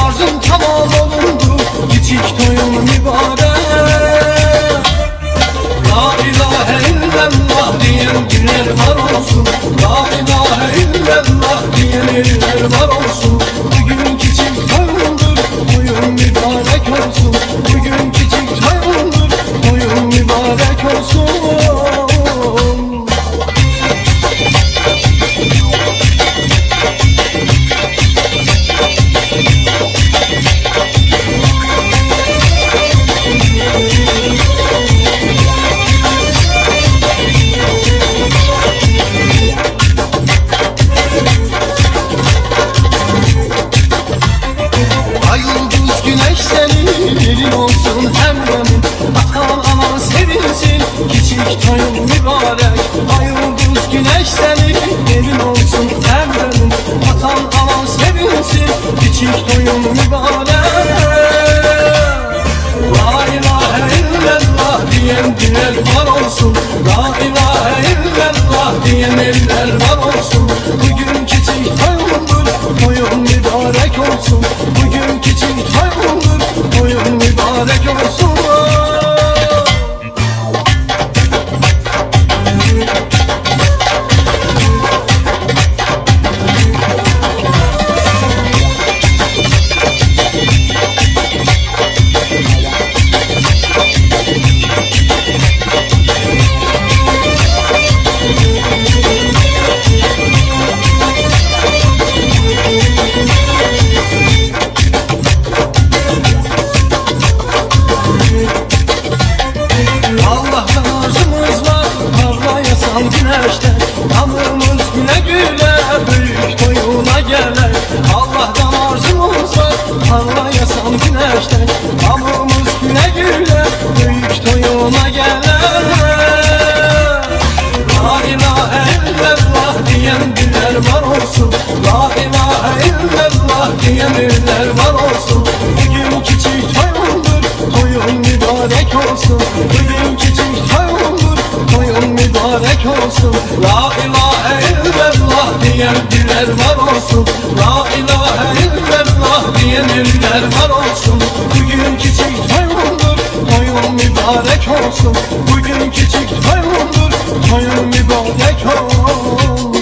Arzum tamam olundu, küçük toyum mübarek. La ilahe illallah diyen günler var olsun. La ilahe illallah diyen eller var olsun. Bugün küçük toyumdur, toyum mübarek olsun. Bugün küçük toyumdur, toyum mübarek olsun. Gelin olsun emremin, atan anan sevinsin, küçük toyum mübarek. Ay yıldız güneş senin, gelin olsun emremin, atan anan sevinsin, küçük toyum mübarek. La ilahe illallah diyen günler var olsun. La ilahe illallah diyen eller var olsun. Bugün küçük toyumdur, toyum mübarek olsun. Bugün küçük toyumdur, toyum mübarek olsun. Güneşte tanrımız güle güle büyük toyuna gelir. Allah'tan arzumuz var, parlayasan güneşte tanrımız güle güle büyük toyuna gelir. La ilahe illallah diyen diller var olsun. La ilahe illallah diyen diller var olsun. Bugün küçük toyumdur, toyum mübarek olsun. Bugün küçük toyumdur, toyum mübarek olsun. La ilahe illallah diyen diller var olsun. La ilahe illallah diyen diller var olsun. Bugün küçük toyumdur, toyum mübarek olsun. Bugün küçük toyumdur, toyum mübarek olsun.